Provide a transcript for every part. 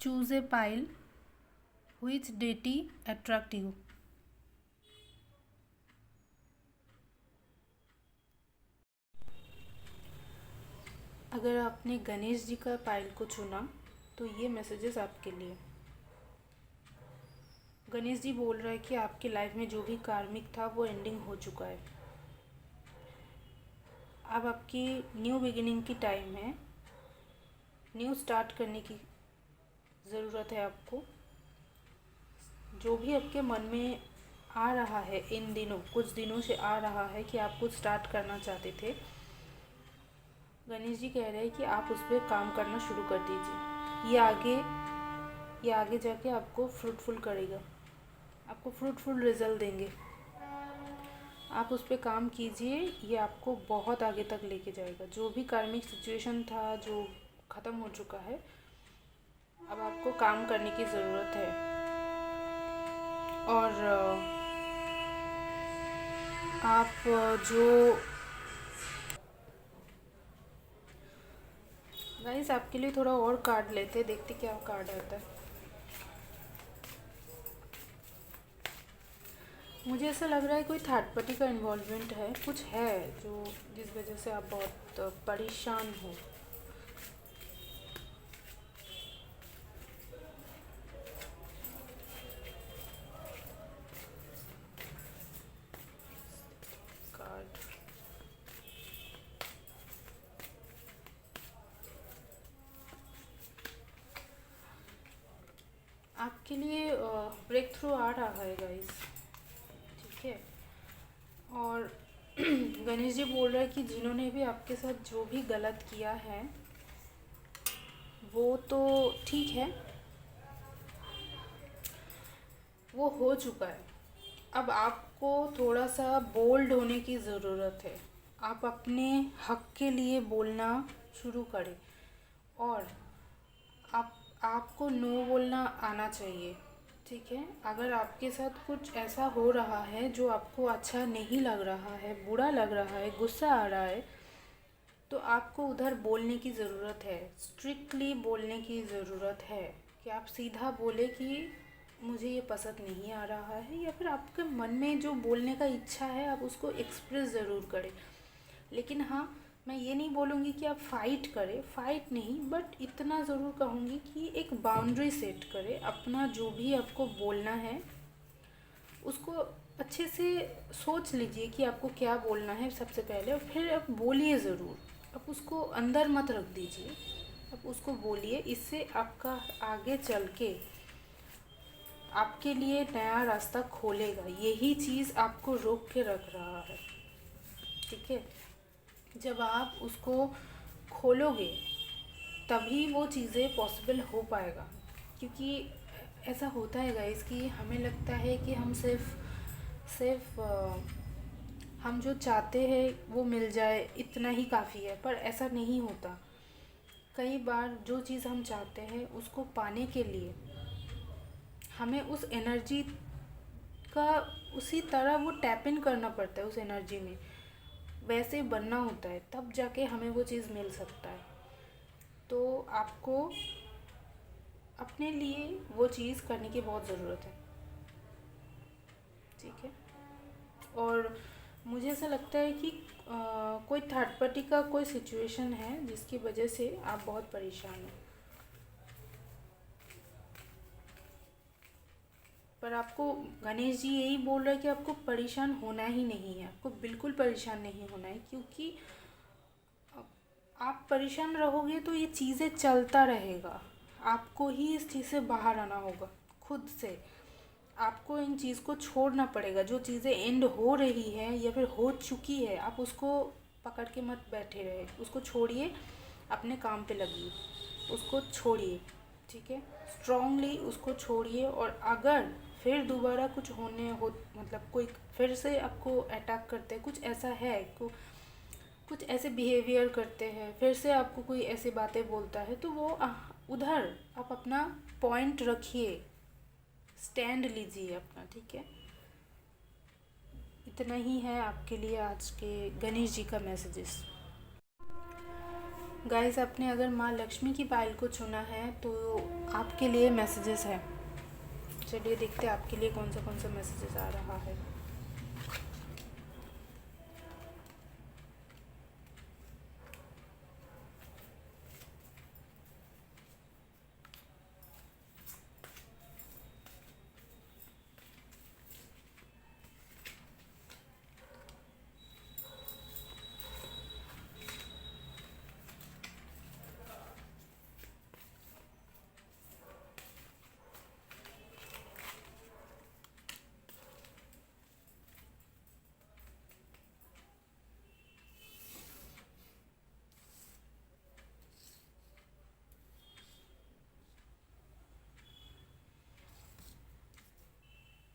Choose a pile. Which deity attract you? अगर आपने गणेश जी का पाइल को चुना तो ये मैसेजेस आपके लिए। गणेश जी बोल रहा है कि आपकी लाइफ में जो भी कार्मिक था वो एंडिंग हो चुका है। अब आपकी न्यू बिगिनिंग की टाइम है। न्यू स्टार्ट करने की ज़रूरत है आपको। जो भी आपके मन में आ रहा है इन दिनों, कुछ दिनों से आ रहा है कि आप कुछ स्टार्ट करना चाहते थे, गणेश जी कह रहे हैं कि आप उस पर काम करना शुरू कर दीजिए। ये आगे जाके आपको फ्रूटफुल करेगा, आपको फ्रूटफुल रिजल्ट देंगे। आप उस पर काम कीजिए, ये आपको बहुत आगे तक लेके जाएगा। जो भी कार्मिक सिचुएशन था जो ख़त्म हो चुका है, अब आपको काम करने की ज़रूरत है। और आप जो गाइस आपके लिए थोड़ा और कार्ड लेते हैं, देखते क्या कार्ड आता है। मुझे ऐसा लग रहा है कोई थर्ड पार्टी का इन्वॉल्वमेंट है, कुछ है जो जिस वजह से आप बहुत परेशान हो। कार्ड आपके लिए ब्रेक थ्रू आ रहा है गाइस, ठीक है। और गणेश जी बोल रहे हैं कि जिन्होंने भी आपके साथ जो भी गलत किया है वो तो ठीक है, वो हो चुका है। अब आपको थोड़ा सा बोल्ड होने की ज़रूरत है। आप अपने हक के लिए बोलना शुरू करें और आपको नो बोलना आना चाहिए, ठीक है। अगर आपके साथ कुछ ऐसा हो रहा है जो आपको अच्छा नहीं लग रहा है, बुरा लग रहा है, गुस्सा आ रहा है, तो आपको उधर बोलने की ज़रूरत है। स्ट्रिक्टली बोलने की ज़रूरत है कि आप सीधा बोले कि मुझे ये पसंद नहीं आ रहा है, या फिर आपके मन में जो बोलने का इच्छा है आप उसको एक्सप्रेस ज़रूर करें। लेकिन हाँ, मैं ये नहीं बोलूँगी कि आप फ़ाइट करें, फ़ाइट नहीं, बट इतना ज़रूर कहूँगी कि एक बाउंड्री सेट करें। अपना जो भी आपको बोलना है उसको अच्छे से सोच लीजिए कि आपको क्या बोलना है सबसे पहले, और फिर आप बोलिए ज़रूर। आप उसको अंदर मत रख दीजिए, आप उसको बोलिए। इससे आपका आगे चल के आपके लिए नया रास्ता खोलेगा। यही चीज़ आपको रोक के रख रहा है, ठीक है। जब आप उसको खोलोगे तभी वो चीज़ें पॉसिबल हो पाएगा। क्योंकि ऐसा होता है गाइस कि हमें लगता है कि हम सिर्फ हम जो चाहते हैं वो मिल जाए, इतना ही काफ़ी है, पर ऐसा नहीं होता। कई बार जो चीज़ हम चाहते हैं उसको पाने के लिए हमें उस एनर्जी का उसी तरह वो टैप इन करना पड़ता है, उस एनर्जी में वैसे बनना होता है, तब जाके हमें वो चीज़ मिल सकता है। तो आपको अपने लिए वो चीज़ करने की बहुत ज़रूरत है, ठीक है। और मुझे ऐसा लगता है कि कोई थर्ड पार्टी का कोई सिचुएशन है जिसकी वजह से आप बहुत परेशान हैं, पर आपको गणेश जी यही बोल रहे हैं कि आपको परेशान होना ही नहीं है। आपको बिल्कुल परेशान नहीं होना है, क्योंकि आप परेशान रहोगे तो ये चीज़ें चलता रहेगा। आपको ही इस चीज़ से बाहर आना होगा खुद से। आपको इन चीज़ को छोड़ना पड़ेगा। जो चीज़ें एंड हो रही है या फिर हो चुकी है, आप उसको पकड़ के मत बैठे रहे, उसको छोड़िए, अपने काम पे लगिए, उसको छोड़िए, ठीक है। स्ट्रांगली उसको छोड़िए। और अगर फिर दोबारा कुछ होने हो, मतलब कोई फिर से आपको अटैक करते हैं, कुछ ऐसा है कुछ ऐसे बिहेवियर करते हैं, फिर से आपको कोई ऐसी बातें बोलता है, तो वो उधर आप अपना पॉइंट रखिए, स्टैंड लीजिए अपना, ठीक है। इतना ही है आपके लिए आज के गणेश जी का मैसेजेस। गाइस, आपने अगर माँ लक्ष्मी की पायल को चुना है तो आपके लिए मैसेजेस है। चलिए देखते हैं आपके लिए कौन सा मैसेजेस आ रहा है।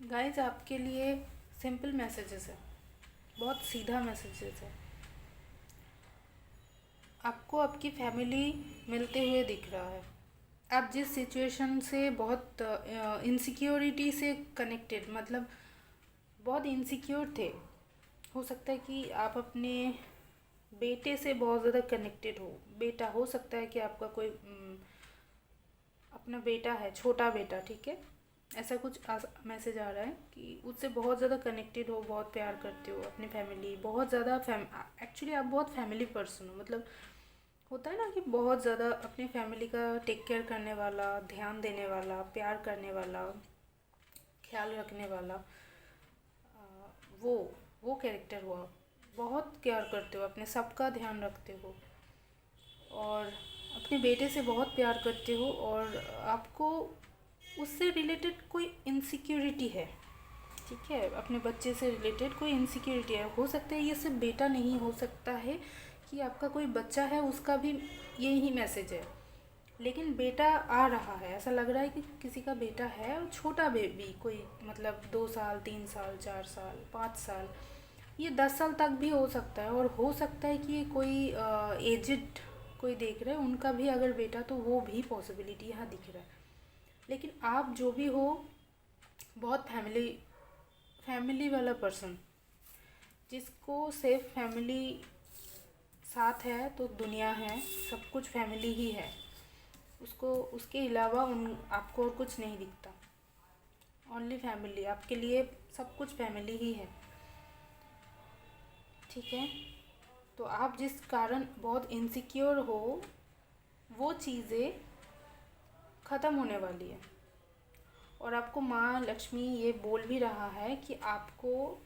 गाइस, आपके लिए सिंपल मैसेजेस है, बहुत सीधा मैसेजेस है। आपको आपकी फैमिली मिलते हुए दिख रहा है। आप जिस सिचुएशन से बहुत इनसिक्योरिटी से कनेक्टेड, मतलब बहुत इनसिक्योर थे, हो सकता है कि आप अपने बेटे से बहुत ज़्यादा कनेक्टेड हो। बेटा हो सकता है कि आपका कोई अपना बेटा है, छोटा बेटा, ठीक है, ऐसा कुछ मैसेज आ रहा है कि उससे बहुत ज़्यादा कनेक्टेड हो, बहुत प्यार करते हो अपनी फैमिली, बहुत ज़्यादा एक्चुअली आप बहुत फैमिली पर्सन हो। मतलब होता है ना कि बहुत ज़्यादा अपनी फैमिली का टेक केयर करने वाला, ध्यान देने वाला, प्यार करने वाला, ख्याल रखने वाला, वो वो कैरेक्टर हो आप। बहुत केयर करते हो, अपने सबका ध्यान रखते हो और अपने बेटे से बहुत प्यार करते हो और आपको उससे रिलेटेड कोई इनसिक्योरिटी है, ठीक है, अपने बच्चे से रिलेटेड कोई इनसिक्योरिटी है। हो सकता है ये सिर्फ बेटा नहीं, हो सकता है कि आपका कोई बच्चा है, उसका भी यही मैसेज है। लेकिन बेटा आ रहा है, ऐसा लग रहा है कि किसी का बेटा है और छोटा बेबी, कोई मतलब 2 साल, 3 साल, 4 साल, 5 साल, ये 10 साल तक भी हो सकता है। और हो सकता है कि कोई एजिड कोई देख रहे हैं, उनका भी अगर बेटा, तो वो भी पॉसिबिलिटी यहाँ दिख रहा है। लेकिन आप जो भी हो, बहुत फैमिली फैमिली वाला पर्सन, जिसको सिर्फ फैमिली साथ है तो दुनिया है, सब कुछ फैमिली ही है। उसको उसके अलावा उन आपको और कुछ नहीं दिखता। ओनली फैमिली, आपके लिए सब कुछ फैमिली ही है, ठीक है। तो आप जिस कारण बहुत इनसिक्योर हो, वो चीज़ें ख़त्म होने वाली है। और आपको माँ लक्ष्मी ये बोल भी रहा है कि आपको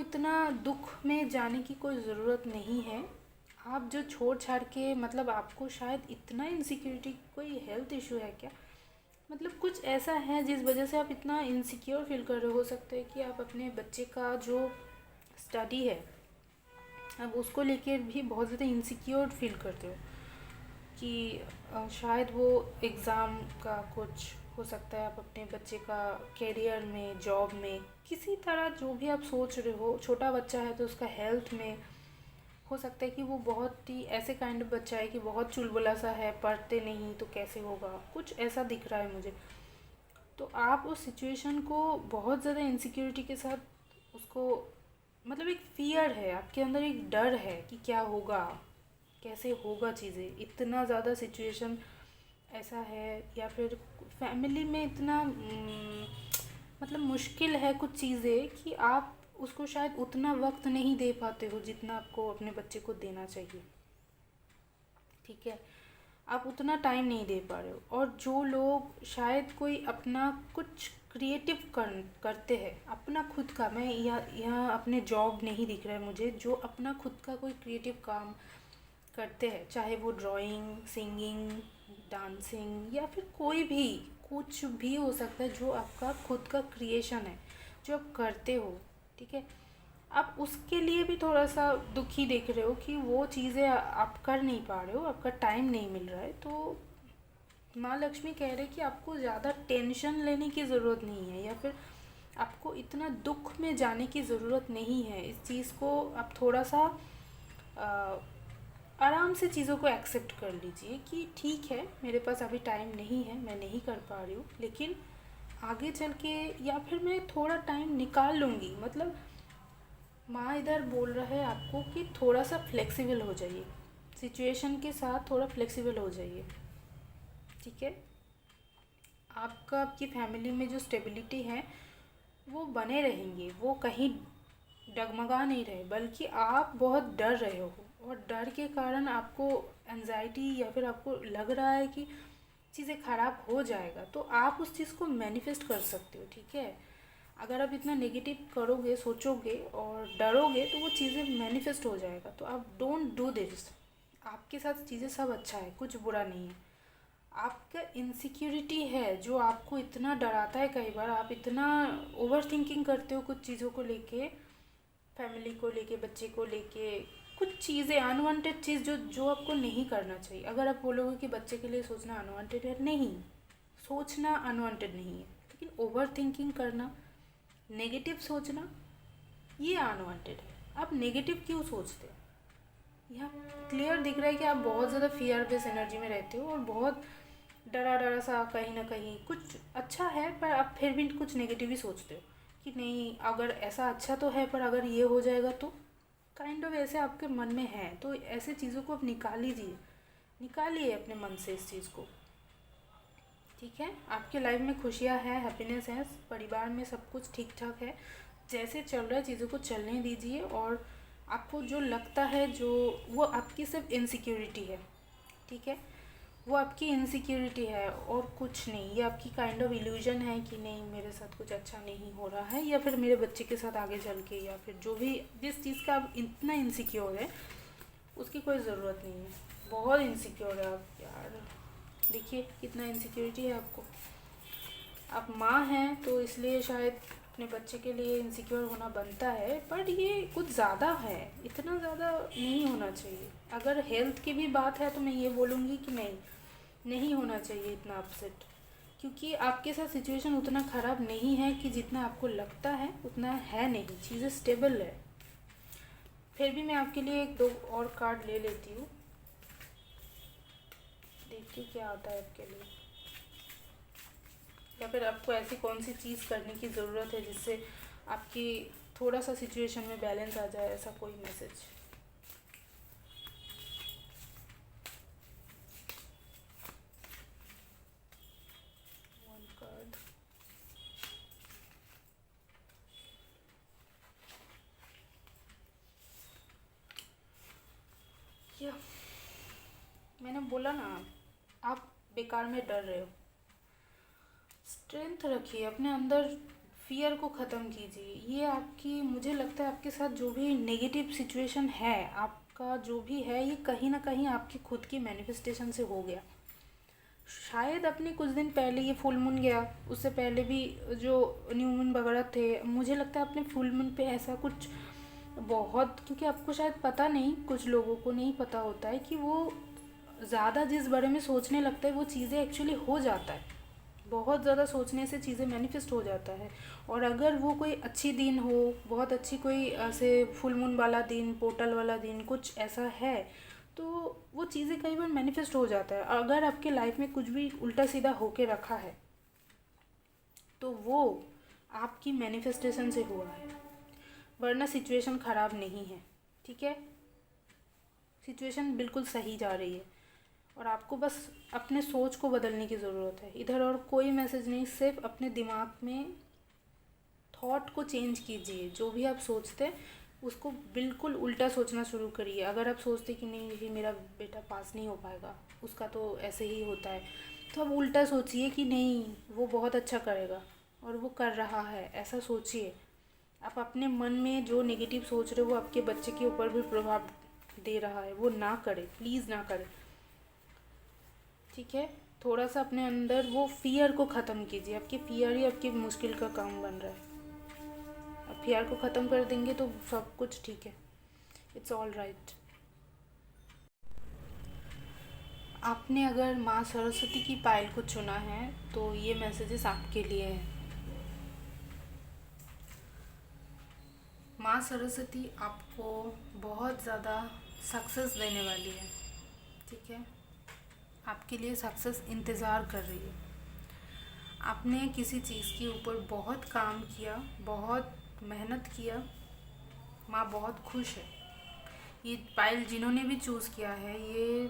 इतना दुख में जाने की कोई ज़रूरत नहीं है। आप जो छोड़ छाड़ के, मतलब आपको शायद इतना इनसिक्योरिटी, कोई हेल्थ इशू है क्या, मतलब कुछ ऐसा है जिस वजह से आप इतना इनसिक्योर फील कर रहे हो सकते हैं कि आप अपने बच्चे का जो स्टडी है, अब उसको लेकर भी बहुत ज़्यादा इनसिक्योर फील करते हो कि शायद वो एग्ज़ाम का कुछ हो सकता है, आप अपने बच्चे का करियर में, जॉब में, किसी तरह जो भी आप सोच रहे हो। छोटा बच्चा है तो उसका हेल्थ में हो सकता है कि वो बहुत ही ऐसे काइंड ऑफ बच्चा है कि बहुत चुलबुला सा है, पढ़ते नहीं तो कैसे होगा, कुछ ऐसा दिख रहा है मुझे। तो आप उस सिचुएशन को बहुत ज़्यादा इनसिक्योरिटी के साथ उसको, मतलब एक फ़ियर है आपके अंदर, एक डर है कि क्या होगा, कैसे होगा चीज़ें, इतना ज़्यादा सिचुएशन ऐसा है, या फिर फैमिली में इतना मतलब मुश्किल है कुछ चीज़ें कि आप उसको शायद उतना वक्त नहीं दे पाते हो जितना आपको अपने बच्चे को देना चाहिए, ठीक है। आप उतना टाइम नहीं दे पा रहे हो। और जो लोग शायद कोई अपना कुछ क्रिएटिव करते हैं, अपना खुद का, मैं यहाँ अपने जॉब नहीं दिख रहा है मुझे, जो अपना खुद का कोई क्रिएटिव काम करते हैं, चाहे वो ड्राइंग, सिंगिंग, डांसिंग, या फिर कोई भी, कुछ भी हो सकता है जो आपका खुद का क्रिएशन है, जो आप करते हो, ठीक है। आप उसके लिए भी थोड़ा सा दुखी देख रहे हो कि वो चीज़ें आप कर नहीं पा रहे हो, आपका टाइम नहीं मिल रहा है। तो माँ लक्ष्मी कह रहे कि आपको ज़्यादा टेंशन लेने की ज़रूरत नहीं है, या फिर आपको इतना दुख में जाने की ज़रूरत नहीं है। इस चीज़ को आप थोड़ा सा आराम से चीज़ों को एक्सेप्ट कर लीजिए कि ठीक है, मेरे पास अभी टाइम नहीं है, मैं नहीं कर पा रही हूँ, लेकिन आगे चल के, या फिर मैं थोड़ा टाइम निकाल लूँगी। मतलब माँ इधर बोल रहा है आपको कि थोड़ा सा फ्लेक्सिबल हो जाइए, सिचुएशन के साथ थोड़ा फ्लेक्सिबल हो जाइए। ठीक है, आपका आपकी फैमिली में जो स्टेबिलिटी है वो बने रहेंगे, वो कहीं डगमगा नहीं रहे, बल्कि आप बहुत डर रहे हो और डर के कारण आपको एंजाइटी या फिर आपको लग रहा है कि चीज़ें ख़राब हो जाएगा, तो आप उस चीज़ को मैनिफेस्ट कर सकते हो। ठीक है, अगर आप इतना नेगेटिव करोगे, सोचोगे और डरोगे तो वो चीज़ें मैनिफेस्ट हो जाएगा। तो आप डोंट डू दिस। आपके साथ चीज़ें सब अच्छा है, कुछ बुरा नहीं है। आपका इनसिक्योरिटी है जो आपको इतना डराता है, कई बार आप इतना ओवर थिंकिंग करते हो कुछ चीज़ों को लेके, फैमिली को लेके, बच्चे को लेके, कुछ चीज़ें अनवांटेड चीज़ जो जो आपको नहीं करना चाहिए। अगर आप बोलोगे कि बच्चे के लिए सोचना अनवांटेड है, नहीं, सोचना अनवांटेड नहीं है, लेकिन ओवर थिंकिंग करना, नेगेटिव सोचना, ये अनवांटेड है। आप नेगेटिव क्यों सोचते हो? यहाँ क्लियर दिख रहा है कि आप बहुत ज़्यादा फियर बेस एनर्जी में रहते हो और बहुत डरा डरा सा, कहीं ना कहीं कुछ अच्छा है पर आप फिर भी कुछ नेगेटिव ही सोचते हो कि नहीं, अगर ऐसा अच्छा तो है पर अगर ये हो जाएगा तो, काइंड ऑफ ऐसे आपके मन में है। तो ऐसे चीज़ों को आप निकाल लीजिए, निकालिए अपने मन से इस चीज़ को। ठीक है, आपके लाइफ में खुशियाँ हैं, हैप्पीनेस है, परिवार में सब कुछ ठीक ठाक है, जैसे चल रहा है चीज़ों को चलने दीजिए। और आपको जो लगता है, जो वो आपकी सिर्फ इनसिक्योरिटी है। ठीक है, वो आपकी इनसिक्योरिटी है और कुछ नहीं। ये आपकी काइंड ऑफ इल्यूजन है कि नहीं, मेरे साथ कुछ अच्छा नहीं हो रहा है, या फिर मेरे बच्चे के साथ आगे चल के, या फिर जो भी जिस चीज़ का आप इतना इनसिक्योर है उसकी कोई ज़रूरत नहीं है। बहुत इनसिक्योर है आप यार, देखिए कितना इनसिक्योरिटी है आपको। आप माँ हैं तो इसलिए शायद अपने बच्चे के लिए इनसिक्योर होना बनता है, बट ये कुछ ज़्यादा है, इतना ज़्यादा नहीं होना चाहिए। अगर हेल्थ की भी बात है तो मैं ये बोलूँगी कि नहीं, नहीं होना चाहिए इतना अपसेट, क्योंकि आपके साथ सिचुएशन उतना ख़राब नहीं है कि जितना आपको लगता है, उतना है नहीं, चीज़ें स्टेबल है। फिर भी मैं आपके लिए एक दो और कार्ड ले लेती हूँ, देखिए क्या आता है आपके लिए, या फिर आपको ऐसी कौन सी चीज़ करने की ज़रूरत है जिससे आपकी थोड़ा सा सिचुएशन में बैलेंस आ जाए, ऐसा कोई मैसेज। वन कार्ड, या मैंने बोला ना, आप बेकार में डर रहे हो। स्ट्रेंथ रखिए अपने अंदर, फियर को ख़त्म कीजिए। ये आपकी, मुझे लगता है आपके साथ जो भी नेगेटिव सिचुएशन है, आपका जो भी है, ये कहीं ना कहीं आपकी खुद की मैनिफेस्टेशन से हो गया। शायद अपने कुछ दिन पहले ये फुल मून गया, उससे पहले भी जो न्यू मून वगैरह थे, मुझे लगता है अपने फुल मून पे ऐसा कुछ बहुत, क्योंकि आपको शायद पता नहीं, कुछ लोगों को नहीं पता होता है कि वो ज़्यादा जिस बारे में सोचने लगता है वो चीज़ें एक्चुअली हो जाता है। बहुत ज़्यादा सोचने से चीज़ें मैनिफेस्ट हो जाता है। और अगर वो कोई अच्छी दिन हो, बहुत अच्छी कोई ऐसे फुल मून वाला दिन, पोर्टल वाला दिन, कुछ ऐसा है, तो वो चीज़ें कई बार मैनिफेस्ट हो जाता है। अगर आपके लाइफ में कुछ भी उल्टा सीधा होके रखा है तो वो आपकी मैनिफेस्टेशन से हुआ है, वरना सिचुएशन ख़राब नहीं है। ठीक है, सिचुएशन बिल्कुल सही जा रही है और आपको बस अपने सोच को बदलने की ज़रूरत है। इधर और कोई मैसेज नहीं, सिर्फ अपने दिमाग में थॉट को चेंज कीजिए। जो भी आप सोचते हैं उसको बिल्कुल उल्टा सोचना शुरू करिए। अगर आप सोचते कि नहीं ये मेरा बेटा पास नहीं हो पाएगा, उसका तो ऐसे ही होता है, तो अब उल्टा सोचिए कि नहीं वो बहुत अच्छा करेगा और वो कर रहा है, ऐसा सोचिए। आप अपने मन में जो नेगेटिव सोच रहे हो वो आपके बच्चे के ऊपर भी प्रभाव दे रहा है, वो ना करे, प्लीज़ ना करे। ठीक है, थोड़ा सा अपने अंदर वो फियर को ख़त्म कीजिए। आपकी फियर ही आपकी मुश्किल का काम बन रहा है। आप फियर को ख़त्म कर देंगे तो सब कुछ ठीक है, इट्स ऑल राइट। आपने अगर माँ सरस्वती की पायल को चुना है तो ये मैसेजेस आपके लिए है। माँ सरस्वती आपको बहुत ज़्यादा सक्सेस देने वाली है। ठीक है, आपके लिए सक्सेस इंतज़ार कर रही है। आपने किसी चीज़ के ऊपर बहुत काम किया, बहुत मेहनत किया, माँ बहुत खुश है। ये पायल जिन्होंने भी चूज़ किया है ये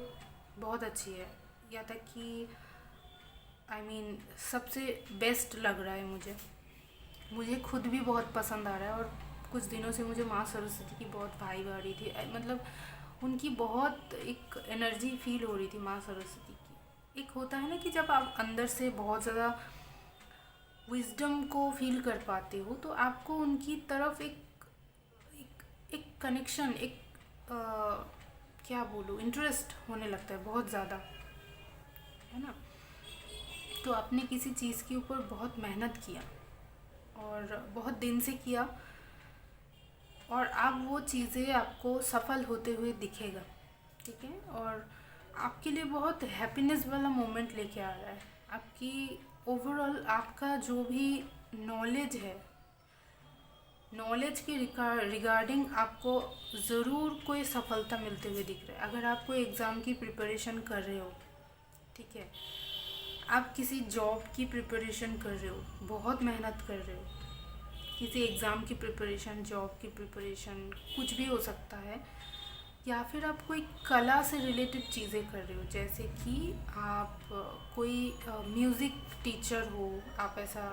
बहुत अच्छी है, या तक कि सबसे बेस्ट लग रहा है मुझे। मुझे खुद भी बहुत पसंद आ रहा है, और कुछ दिनों से मुझे माँ सरस्वती की बहुत वाइब आ रही थी। मतलब उनकी बहुत एक एनर्जी फील हो रही थी माँ सरस्वती की। एक होता है ना कि जब आप अंदर से बहुत ज़्यादा विजडम को फील कर पाते हो, तो आपको उनकी तरफ एक कनेक्शन, एक अ, क्या बोलूँ, इंटरेस्ट होने लगता है बहुत ज़्यादा, है ना। तो आपने किसी चीज़ के ऊपर बहुत मेहनत किया और बहुत दिन से किया, और अब वो चीज़ें आपको सफल होते हुए दिखेगा, ठीक है। और आपके लिए बहुत हैप्पीनेस वाला मोमेंट लेके आ रहा है। आपकी ओवरऑल आपका जो भी नॉलेज है, नॉलेज के रिगार्डिंग आपको ज़रूर कोई सफलता मिलते हुए दिख रहा है। अगर आप कोई एग्ज़ाम की प्रिपरेशन कर रहे हो, ठीक है, आप किसी जॉब की प्रिपरेशन कर रहे हो, बहुत मेहनत कर रहे हो, किसी एग्ज़ाम की प्रिपरेशन, जॉब की प्रिपरेशन, कुछ भी हो सकता है, या फिर आप कोई कला से रिलेटेड चीज़ें कर रहे हो, जैसे कि आप कोई म्यूज़िक टीचर हो, आप ऐसा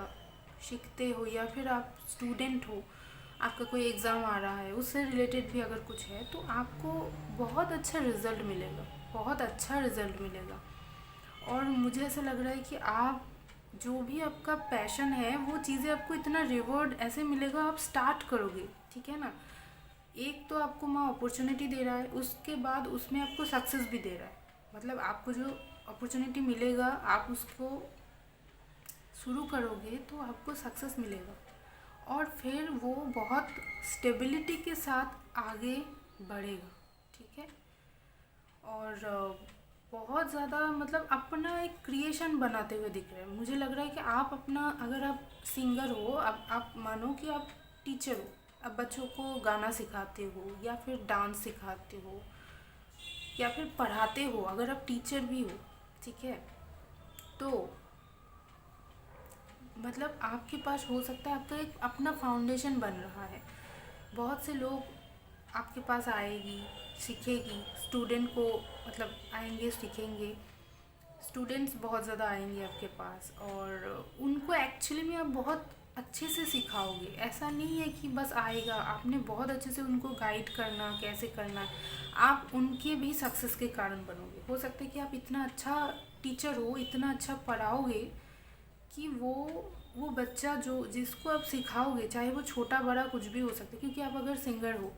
सीखते हो, या फिर आप स्टूडेंट हो, आपका कोई एग्ज़ाम आ रहा है, उससे रिलेटेड भी अगर कुछ है, तो आपको बहुत अच्छा रिज़ल्ट मिलेगा, बहुत अच्छा रिज़ल्ट मिलेगा। और मुझे ऐसा लग रहा है कि आप जो भी आपका पैशन है, वो चीज़ें आपको इतना रिवॉर्ड ऐसे मिलेगा, आप स्टार्ट करोगे, ठीक है ना। एक तो आपको माँ अपॉर्चुनिटी दे रहा है, उसके बाद उसमें आपको सक्सेस भी दे रहा है। मतलब आपको जो अपॉर्चुनिटी मिलेगा, आप उसको शुरू करोगे तो आपको सक्सेस मिलेगा, और फिर वो बहुत स्टेबिलिटी के साथ आगे बढ़ेगा, ठीक है। और बहुत ज़्यादा मतलब अपना एक क्रिएशन बनाते हुए दिख रहे हैं। मुझे लग रहा है कि आप अपना, अगर आप सिंगर हो, आप मानो कि आप टीचर हो, आप बच्चों को गाना सिखाते हो, या फिर डांस सिखाते हो, या फिर पढ़ाते हो, अगर आप टीचर भी हो, ठीक है, तो मतलब आपके पास हो सकता है आपका एक अपना फाउंडेशन बन रहा है। बहुत से लोग आपके पास आएगी, सीखेगी, स्टूडेंट को मतलब आएंगे, सीखेंगे, स्टूडेंट्स बहुत ज़्यादा आएंगे आपके पास, और उनको एक्चुअली में आप बहुत अच्छे से सिखाओगे। ऐसा नहीं है कि बस आएगा, आपने बहुत अच्छे से उनको गाइड करना, कैसे करना है, आप उनके भी सक्सेस के कारण बनोगे। हो सकता है कि आप इतना अच्छा टीचर हो, इतना अच्छा पढ़ाओगे कि वो बच्चा जो जिसको आप सिखाओगे, चाहे वो छोटा बड़ा कुछ भी हो सकता है, क्योंकि आप अगर सिंगर हो,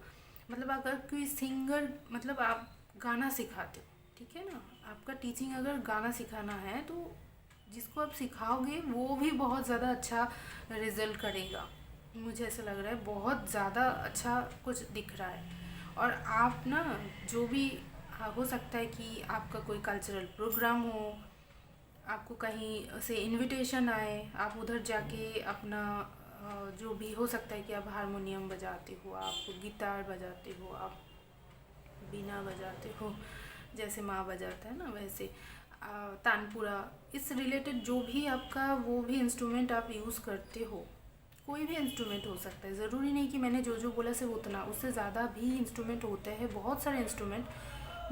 मतलब अगर कोई सिंगर, मतलब आप गाना सिखाते हो, ठीक है ना, आपका टीचिंग अगर गाना सिखाना है, तो जिसको आप सिखाओगे वो भी बहुत ज़्यादा अच्छा रिजल्ट करेगा। मुझे ऐसा लग रहा है बहुत ज़्यादा अच्छा कुछ दिख रहा है। और आप ना, जो भी हो सकता है कि आपका कोई कल्चरल प्रोग्राम हो, आपको कहीं से इनविटेशन आए, आप उधर जाके अपना जो भी हो सकता है कि आप हारमोनियम बजाते हो, आप गिटार बजाते हो, आप बीना बजाते हो, जैसे माँ बजाता है ना, वैसे तानपुरा, इस रिलेटेड जो भी आपका वो भी इंस्ट्रूमेंट आप यूज़ करते हो, कोई भी इंस्ट्रूमेंट हो सकता है, ज़रूरी नहीं कि मैंने जो जो बोला सिर्फ उतना, उससे ज़्यादा भी इंस्ट्रूमेंट होते हैं, बहुत सारे इंस्ट्रूमेंट।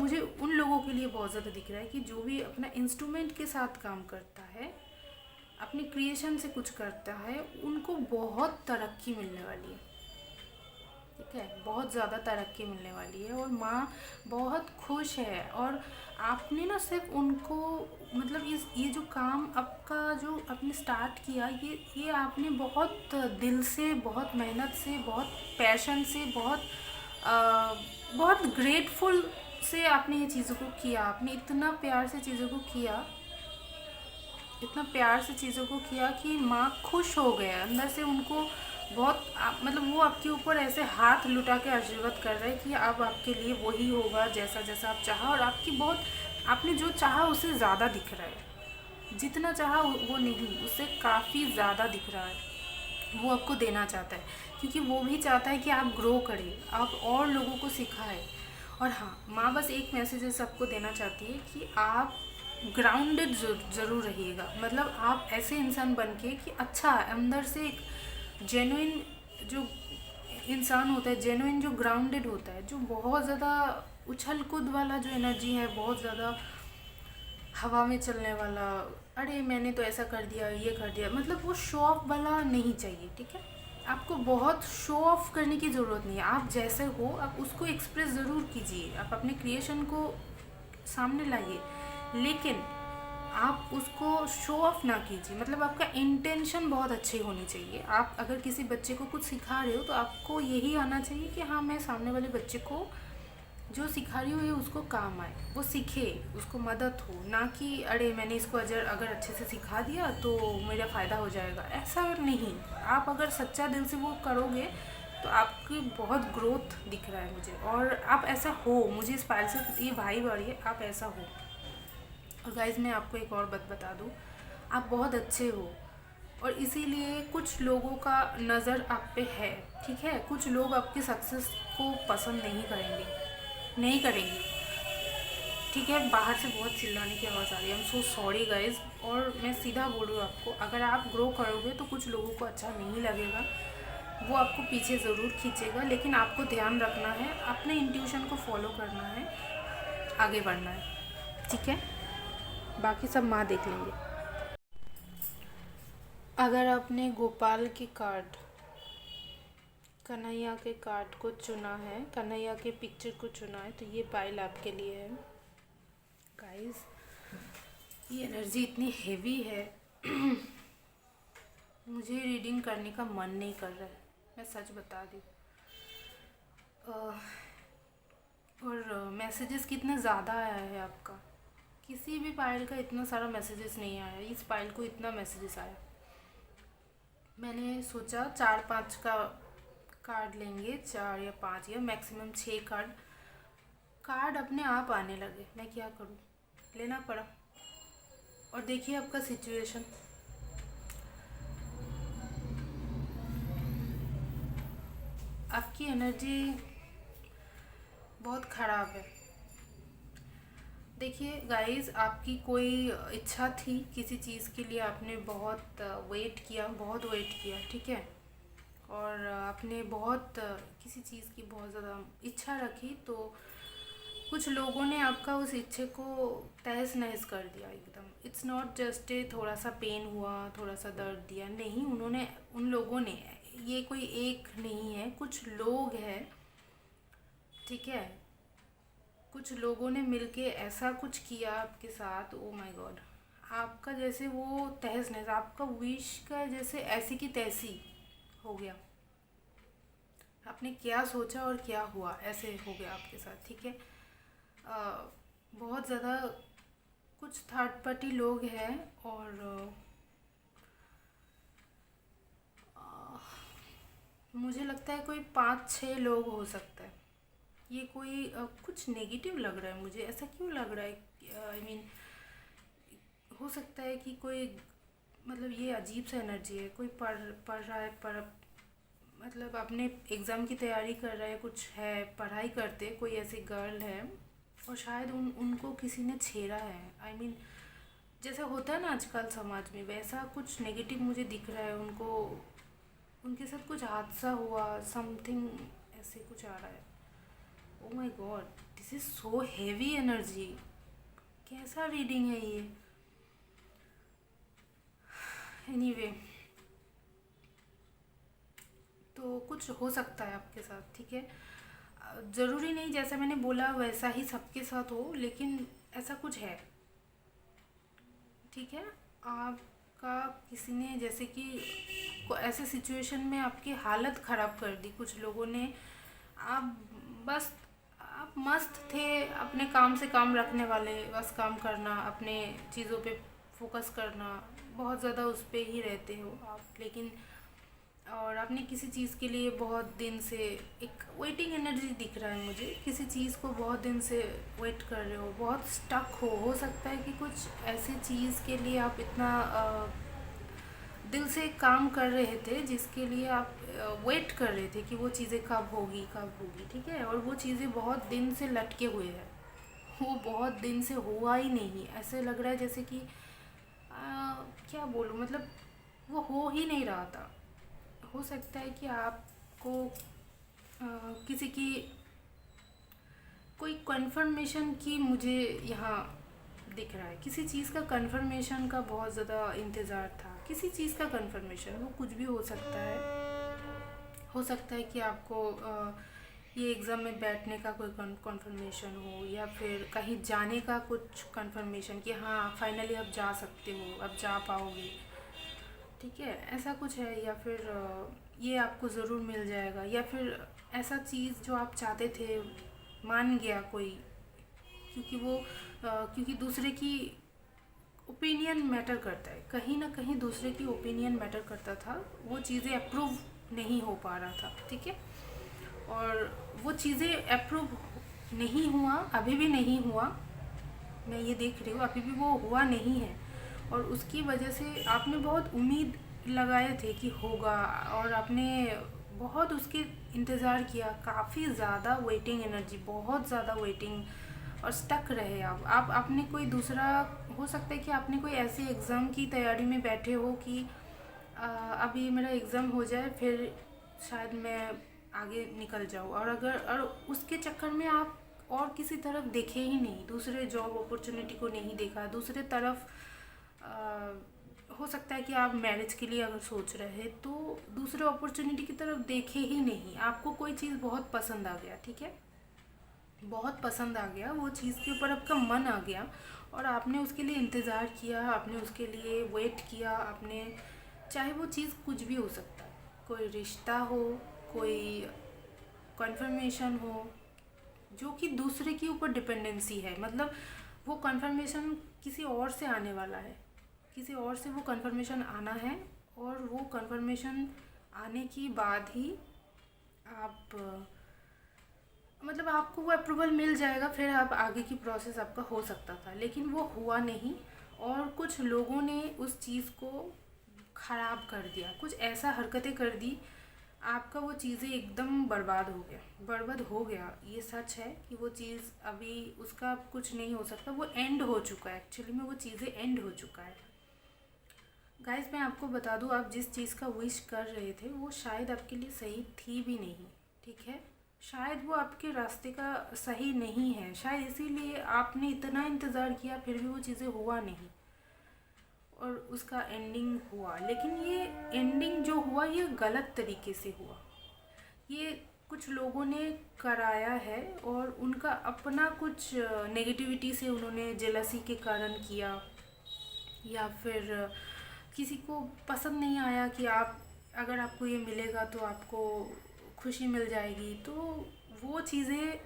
मुझे उन लोगों के लिए बहुत ज़्यादा दिख रहा है कि जो भी अपना इंस्ट्रूमेंट के साथ काम करता है, अपने क्रिएशन से कुछ करता है, उनको बहुत तरक्की मिलने वाली है, ठीक है, बहुत ज़्यादा तरक्की मिलने वाली है। और माँ बहुत खुश है, और आपने ना सिर्फ उनको, मतलब ये जो काम आपका जो आपने स्टार्ट किया, ये आपने बहुत दिल से, बहुत मेहनत से, बहुत पैशन से, बहुत ग्रेटफुल से आपने ये चीज़ों को किया। आपने इतना प्यार से चीज़ों को किया, इतना प्यार से चीज़ों को किया कि माँ खुश हो गए अंदर से। उनको बहुत मतलब वो आपके ऊपर ऐसे हाथ लुटा के आशीर्वाद कर रहे हैं कि अब आपके लिए वही होगा जैसा जैसा आप चाहा, और आपकी बहुत, आपने जो चाहा उससे ज़्यादा दिख रहा है, जितना चाहा वो नहीं, उससे काफ़ी ज़्यादा दिख रहा है। वो आपको देना चाहता है, क्योंकि वो भी चाहता है कि आप ग्रो करें, आप और लोगों को सिखाएं। और हाँ, माँ बस एक मैसेज सबको देना चाहती है कि आप ग्राउंडेड ज़रूर रहिएगा। मतलब आप ऐसे इंसान बन के कि अच्छा अंदर से एक जेन्युइन जो इंसान होता है जेन्युइन, जो ग्राउंडेड होता है, जो बहुत ज़्यादा उछल कूद वाला जो एनर्जी है, बहुत ज़्यादा हवा में चलने वाला, अरे मैंने तो ऐसा कर दिया, ये कर दिया, मतलब वो शो ऑफ वाला नहीं चाहिए, ठीक है। आपको बहुत शो ऑफ करने की ज़रूरत नहीं है। आप जैसे हो आप उसको एक्सप्रेस ज़रूर कीजिए, आप अपने क्रिएशन को सामने लाइए, लेकिन आप उसको शो ऑफ ना कीजिए। मतलब आपका इंटेंशन बहुत अच्छी होनी चाहिए। आप अगर किसी बच्चे को कुछ सिखा रहे हो तो आपको यही आना चाहिए कि हाँ, मैं सामने वाले बच्चे को जो सिखा रही हूँ ये उसको काम आए, वो सीखे, उसको मदद हो, ना कि अरे मैंने इसको अगर अच्छे से सिखा दिया तो मेरा फ़ायदा हो जाएगा, ऐसा नहीं। आप अगर सच्चा दिल से वो करोगे तो आपकी बहुत ग्रोथ दिख रहा है मुझे, और आप ऐसा हो, मुझे इस पायल से ये वाइब आ रही है, आप ऐसा हो। और गाइज मैं आपको एक और बात बता दूँ, आप बहुत अच्छे हो, और इसीलिए कुछ लोगों का नज़र आप पे है, ठीक है। कुछ लोग आपकी सक्सेस को पसंद नहीं करेंगे, नहीं करेंगे, ठीक है। बाहर से बहुत चिल्लाने की आवाज़ आ रही है, I am so sorry guys. और मैं सीधा बोल रही हूँ आपको, अगर आप ग्रो करोगे तो कुछ लोगों को अच्छा नहीं लगेगा, वो आपको पीछे ज़रूर खींचेगा, लेकिन आपको ध्यान रखना है, अपने इंट्यूशन को फॉलो करना है, आगे बढ़ना है, ठीक है। बाकी सब माँ देख लेंगे। अगर आपने गोपाल के कार्ड, कन्हैया के कार्ड को चुना है, कन्हैया के पिक्चर को चुना है, तो ये पाइल आपके लिए है गाइस। ये एनर्जी इतनी हेवी है मुझे रीडिंग करने का मन नहीं कर रहा है, मैं सच बता दी। और मैसेजेस कितना ज़्यादा आया है आपका, किसी भी पाइल का इतना सारा मैसेजेस नहीं आया, इस पाइल को इतना मैसेजेस आया। मैंने सोचा 4-5 का कार्ड लेंगे, 4 या 5 या मैक्सिमम 6 कार्ड अपने आप आने लगे, मैं क्या करूं, लेना पड़ा। और देखिए आपका सिचुएशन, आपकी एनर्जी बहुत ख़राब है। देखिए गाइस, आपकी कोई इच्छा थी किसी चीज़ के लिए, आपने बहुत वेट किया, बहुत वेट किया, ठीक है। और आपने बहुत किसी चीज़ की बहुत ज़्यादा इच्छा रखी, तो कुछ लोगों ने आपका उस इच्छे को तहस नहस कर दिया एकदम। इट्स नॉट जस्ट ए थोड़ा सा पेन हुआ, थोड़ा सा दर्द दिया, नहीं, उन्होंने, उन लोगों ने, ये कोई एक नहीं है, कुछ लोग हैं, ठीक है। कुछ लोगों ने मिलके ऐसा कुछ किया आपके साथ, ओ माय गॉड, आपका जैसे वो तहस नहस, आपका विश का जैसे ऐसी की तैसी हो गया। आपने क्या सोचा और क्या हुआ, ऐसे हो गया आपके साथ, ठीक है। बहुत ज़्यादा कुछ थर्ड पार्टी लोग हैं, और मुझे लगता है कोई 5-6 लोग हो सकता है। ये कोई कुछ नेगेटिव लग रहा है मुझे, ऐसा क्यों लग रहा है, आई मीन हो सकता है कि कोई, मतलब ये अजीब सा एनर्जी है, कोई पढ़ रहा है, मतलब अपने एग्ज़ाम की तैयारी कर रहा है, कुछ है, पढ़ाई करते, कोई ऐसी गर्ल है, और शायद उनको किसी ने छेड़ा है, आई मीन जैसा होता है ना आजकल समाज में, वैसा कुछ नेगेटिव मुझे दिख रहा है। उनको, उनके साथ कुछ हादसा हुआ, समथिंग ऐसे कुछ आ रहा है। Oh my God, this is so heavy energy, कैसा रीडिंग है ये। एनीवे, तो कुछ हो सकता है आपके साथ, ठीक है। ज़रूरी नहीं जैसा मैंने बोला वैसा ही सबके साथ हो, लेकिन ऐसा कुछ है, ठीक है। आपका किसी ने जैसे कि ऐसे सिचुएशन में आपकी हालत ख़राब कर दी कुछ लोगों ने। आप बस, आप मस्त थे, अपने काम से काम रखने वाले, बस काम करना, अपने चीज़ों पे फोकस करना, बहुत ज़्यादा उस पे ही रहते हो आप, लेकिन और आपने किसी चीज़ के लिए बहुत दिन से, एक वेटिंग एनर्जी दिख रहा है मुझे, किसी चीज़ को बहुत दिन से वेट कर रहे हो, बहुत स्टक हो सकता है कि कुछ ऐसी चीज़ के लिए आप इतना दिल से काम कर रहे थे, जिसके लिए आप वेट कर रहे थे कि वो चीज़ें कब होगी, कब होगी, ठीक है। और वो चीज़ें बहुत दिन से लटके हुए हैं, वो बहुत दिन से हुआ ही नहीं, ऐसे लग रहा है जैसे कि क्या बोलूँ, मतलब वो हो ही नहीं रहा था। हो सकता है कि आपको किसी की कोई कंफर्मेशन की मुझे यहाँ दिख रहा है, किसी चीज़ का कंफर्मेशन का बहुत ज़्यादा इंतज़ार था, किसी चीज़ का कंफर्मेशन, वो कुछ भी हो सकता है। हो सकता है कि आपको ये एग्ज़ाम में बैठने का कोई कंफर्मेशन हो, या फिर कहीं जाने का कुछ कंफर्मेशन कि हाँ फाइनली आप जा सकते हो, अब जा पाओगे, ठीक है, ऐसा कुछ है। या फिर ये आपको ज़रूर मिल जाएगा, या फिर ऐसा चीज़ जो आप चाहते थे मान गया कोई, क्योंकि वो क्योंकि दूसरे की ओपिनियन मैटर करता है, कहीं ना कहीं दूसरे की ओपिनियन मैटर करता था, वो चीज़ें अप्रूव नहीं हो पा रहा था, ठीक है। और वो चीज़ें अप्रूव नहीं हुआ, अभी भी नहीं हुआ, मैं ये देख रही हूँ अभी भी वो हुआ नहीं है। और उसकी वजह से आपने बहुत उम्मीद लगाए थे कि होगा, और आपने बहुत उसके इंतज़ार किया, काफ़ी ज़्यादा वेटिंग एनर्जी, बहुत ज़्यादा वेटिंग, और स्टक रहे आप आपने कोई दूसरा, हो सकता है कि आपने कोई ऐसे एग्ज़ाम की तैयारी में बैठे हो कि अभी मेरा एग्ज़ाम हो जाए फिर शायद मैं आगे निकल जाऊँ, और उसके चक्कर में आप और किसी तरफ देखे ही नहीं, दूसरे जॉब अपॉर्चुनिटी को नहीं देखा, दूसरे तरफ हो सकता है कि आप मैरिज के लिए अगर सोच रहे हैं तो दूसरे अपॉर्चुनिटी की तरफ देखे ही नहीं, आपको कोई चीज़ बहुत पसंद आ गया, ठीक है, बहुत पसंद आ गया, वो चीज़ के ऊपर आपका मन आ गया, और आपने उसके लिए इंतज़ार किया, आपने उसके लिए वेट किया, आपने, चाहे वो चीज़ कुछ भी हो सकता है, कोई रिश्ता हो, कोई कन्फर्मेशन हो, जो कि दूसरे के ऊपर डिपेंडेंसी है, मतलब वो कन्फर्मेशन किसी और से आने वाला है, किसी और से वो कन्फर्मेशन आना है, और वो कन्फर्मेशन आने की बाद ही आप मतलब आपको वो अप्रूवल मिल जाएगा, फिर आप आगे की प्रोसेस आपका हो सकता था, लेकिन वो हुआ नहीं, और कुछ लोगों ने उस चीज़ को ख़राब कर दिया, कुछ ऐसा हरकतें कर दी, आपका वो चीज़ें एकदम बर्बाद हो गया, बर्बाद हो गया, ये सच है कि वो चीज़ अभी उसका कुछ नहीं हो सकता, वो एंड हो चुका है, एक्चुअली में वो चीज़ें एंड हो चुका है। गाइस मैं आपको बता दूँ, आप जिस चीज़ का विश कर रहे थे वो शायद आपके लिए सही थी भी नहीं, ठीक है, शायद वो आपके रास्ते का सही नहीं है, शायद इसीलिए आपने इतना इंतज़ार किया फिर भी वो चीज़ें हुआ नहीं, और उसका एंडिंग हुआ, लेकिन ये एंडिंग जो हुआ ये गलत तरीके से हुआ, ये कुछ लोगों ने कराया है, और उनका अपना कुछ नेगेटिविटी से उन्होंने जेलसी के कारण किया, या फिर किसी को पसंद नहीं आया कि आप, अगर आपको ये मिलेगा तो आपको खुशी मिल जाएगी, तो वो चीज़ें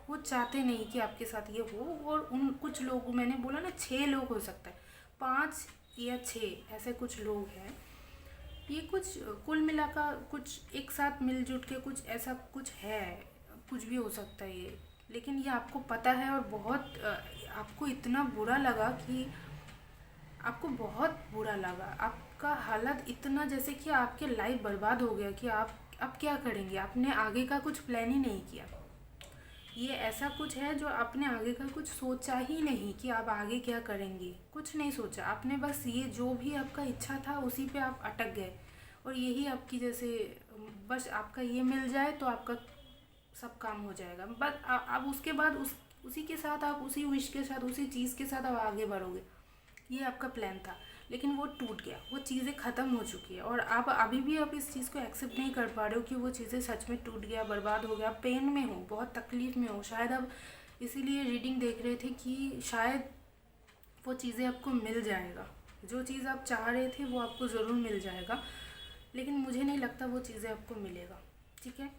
वो चाहते नहीं कि आपके साथ ये हो, और उन कुछ लोग, मैंने बोला ना 6 लोग हो सकता है, 5 या 6 ऐसे कुछ लोग हैं, ये कुछ कुल मिलाकर कुछ एक साथ मिलजुल के कुछ ऐसा कुछ है, कुछ भी हो सकता है ये, लेकिन ये आपको पता है, और बहुत आपको इतना बुरा लगा कि आपको बहुत बुरा लगा, आपका हालत इतना जैसे कि आपके लाइफ बर्बाद हो गया कि आप क्या करेंगे, आपने आगे का कुछ प्लान ही नहीं किया, ये ऐसा कुछ है जो आपने आगे का कुछ सोचा ही नहीं कि आप आगे क्या करेंगे, कुछ नहीं सोचा आपने, बस ये जो भी आपका इच्छा था उसी पे आप अटक गए, और यही आपकी जैसे बस आपका ये मिल जाए तो आपका सब काम हो जाएगा, बस अब उसके बाद उसी के साथ आप उसी विश के साथ उसी चीज़ के साथ आप आगे बढ़ोगे, ये आपका प्लान था, लेकिन वो टूट गया, वो चीज़ें ख़त्म हो चुकी है, और आप अभी भी आप इस चीज़ को एक्सेप्ट नहीं कर पा रहे हो कि वो चीज़ें सच में टूट गया, बर्बाद हो गया, पेन में हो, बहुत तकलीफ़ में हो, शायद आप इसीलिए रीडिंग देख रहे थे कि शायद वो चीज़ें आपको मिल जाएगा, जो चीज़ आप चाह रहे थे वो आपको ज़रूर मिल जाएगा, लेकिन मुझे नहीं लगता वो चीज़ें आपको मिलेगा, ठीक है,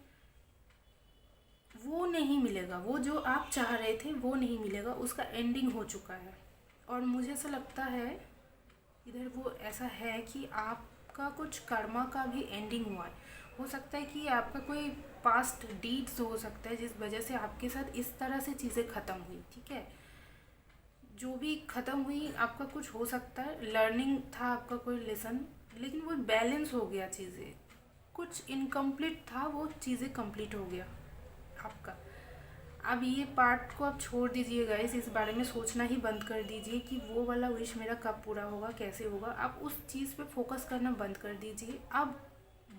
वो नहीं मिलेगा, वो जो आप चाह रहे थे वो नहीं मिलेगा, उसका एंडिंग हो चुका है, और मुझे ऐसा लगता है इधर वो ऐसा है कि आपका कुछ कर्मा का भी एंडिंग हुआ है, हो सकता है कि आपका कोई पास्ट डीड्स हो सकता है जिस वजह से आपके साथ इस तरह से चीज़ें ख़त्म हुई, ठीक है, जो भी ख़त्म हुई आपका कुछ हो सकता है लर्निंग था आपका कोई लेसन, लेकिन वो बैलेंस हो गया, चीज़ें कुछ इनकम्प्लीट था वो चीज़ें कंप्लीट हो गया आपका। अब ये पार्ट को आप छोड़ दीजिए गाइस, इस बारे में सोचना ही बंद कर दीजिए कि वो वाला विश मेरा कब पूरा होगा, कैसे होगा, आप उस चीज़ पे फोकस करना बंद कर दीजिए। अब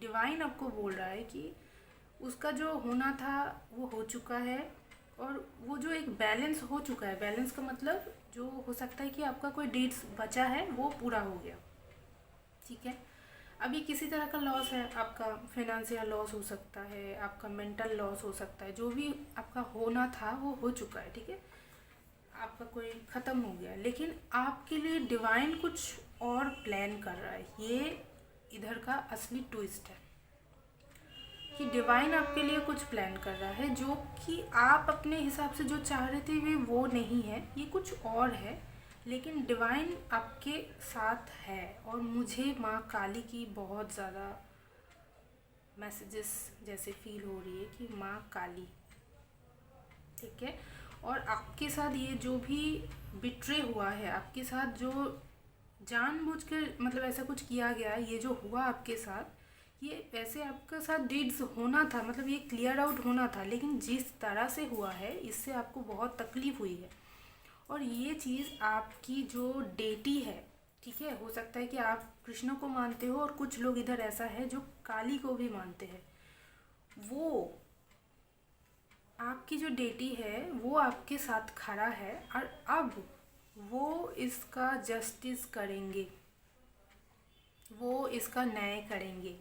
डिवाइन आपको बोल रहा है कि उसका जो होना था वो हो चुका है। और वो जो एक बैलेंस हो चुका है, बैलेंस का मतलब जो हो सकता है कि आपका कोई डीड्स बचा है वो पूरा हो गया, ठीक है। अभी किसी तरह का लॉस है, आपका फाइनेंशियल लॉस हो सकता है, आपका मेंटल लॉस हो सकता है, जो भी आपका होना था वो हो चुका है, ठीक है। आपका कोई ख़त्म हो गया, लेकिन आपके लिए डिवाइन कुछ और प्लान कर रहा है। ये इधर का असली ट्विस्ट है कि डिवाइन आपके लिए कुछ प्लान कर रहा है, जो कि आप अपने हिसाब से जो चाह रहे थे वो नहीं है, ये कुछ और है। लेकिन डिवाइन आपके साथ है। और मुझे माँ काली की बहुत ज़्यादा मैसेजेस जैसे फील हो रही है कि माँ काली, ठीक है। और आपके साथ ये जो भी बिट्रे हुआ है, आपके साथ जो जानबूझकर मतलब ऐसा कुछ किया गया, ये जो हुआ आपके साथ, ये वैसे आपके साथ डीड्स होना था, मतलब ये क्लियर आउट होना था, लेकिन जिस तरह से हुआ है इससे आपको बहुत तकलीफ़ हुई है। और ये चीज़ आपकी जो डेटी है, ठीक है, हो सकता है कि आप कृष्ण को मानते हो और कुछ लोग इधर ऐसा है जो काली को भी मानते हैं। वो आपकी जो डेटी है वो आपके साथ खड़ा है और अब वो इसका जस्टिस करेंगे, वो इसका न्याय करेंगे।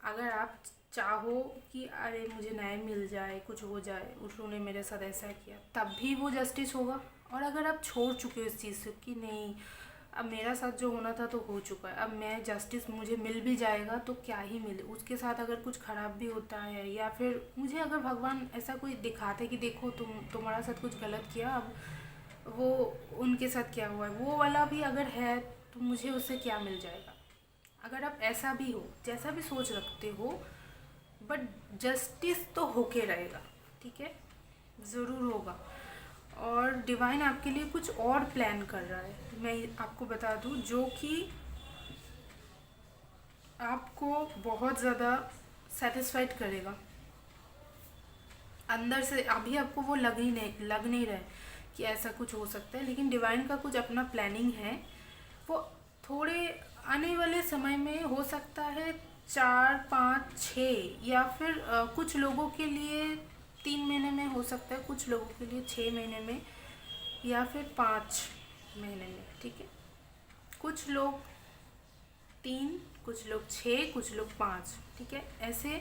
अगर आप चाहो कि अरे मुझे न्याय मिल जाए, कुछ हो जाए, उन्होंने मेरे साथ ऐसा किया, तब भी वो जस्टिस होगा। और अगर आप छोड़ चुके हो इस चीज़ से कि नहीं, अब मेरा साथ जो होना था तो हो चुका है, अब मैं जस्टिस मुझे मिल भी जाएगा तो क्या ही मिले, उसके साथ अगर कुछ ख़राब भी होता है, या फिर मुझे अगर भगवान ऐसा कोई दिखाते कि देखो तुम्हारा साथ कुछ गलत किया, अब वो उनके साथ क्या हुआ है वो वाला भी अगर है, तो मुझे उससे क्या मिल जाएगा। अगर आप ऐसा भी हो, जैसा भी सोच रखते हो, बट जस्टिस तो होके रहेगा, ठीक है, ज़रूर होगा। और डिवाइन आपके लिए कुछ और प्लान कर रहा है, मैं आपको बता दूं, जो कि आपको बहुत ज़्यादा सेटिस्फाइड करेगा अंदर से। अभी आपको वो लग नहीं रहा है कि ऐसा कुछ हो सकता है, लेकिन डिवाइन का कुछ अपना प्लानिंग है। वो थोड़े आने वाले समय में हो सकता है 4 5 6, या फिर कुछ लोगों के लिए 3 महीने में हो सकता है, कुछ लोगों के लिए 6 महीने में, या फिर 5 महीने में, ठीक है। कुछ लोग 3, कुछ लोग 6, कुछ लोग 5, ठीक है। ऐसे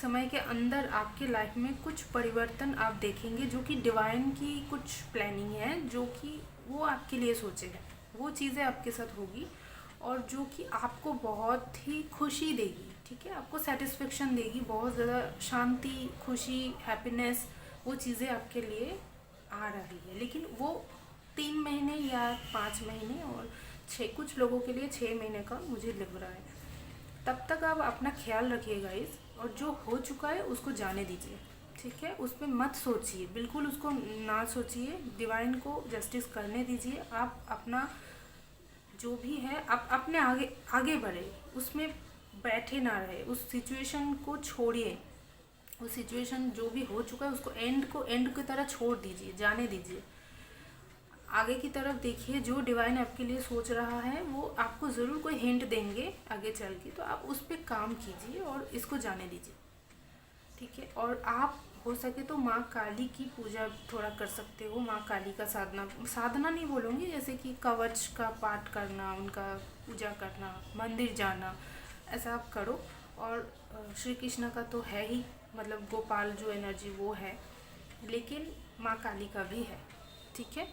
समय के अंदर आपके लाइफ में कुछ परिवर्तन आप देखेंगे, जो कि डिवाइन की कुछ प्लानिंग है, जो कि वो आपके लिए सोचे हैं। वो चीज़ें आपके साथ होगी और जो कि आपको बहुत ही खुशी देगी, ठीक है, आपको सेटिस्फेक्शन देगी, बहुत ज़्यादा शांति, खुशी, हैप्पीनेस, वो चीज़ें आपके लिए आ रही है। लेकिन वो 3 महीने या 5 महीने और 6, कुछ लोगों के लिए 6 महीने का मुझे लग रहा है। तब तक आप अपना ख्याल रखिएगा इस, और जो हो चुका है उसको जाने दीजिए, ठीक है। उस पर मत सोचिए, बिल्कुल उसको ना सोचिए, डिवाइन को जस्टिस करने दीजिए। आप अपना जो भी है आप अपने आगे आगे बढ़े, उसमें बैठे ना रहे, उस सिचुएशन को छोड़िए। वो सिचुएशन जो भी हो चुका है उसको एंड की तरह छोड़ दीजिए, जाने दीजिए। आगे की तरफ देखिए, जो डिवाइन आपके लिए सोच रहा है वो आपको ज़रूर कोई हिंट देंगे आगे चल के, तो आप उस पर काम कीजिए और इसको जाने दीजिए, ठीक है। और आप हो सके तो माँ काली की पूजा थोड़ा कर सकते हो, माँ काली का साधना नहीं बोलूँगी, जैसे कि कवच का पाठ करना, उनका पूजा करना, मंदिर जाना, ऐसा आप करो। और श्री कृष्ण का तो है ही, मतलब गोपाल जो एनर्जी वो है, लेकिन माँ काली का भी है, ठीक है।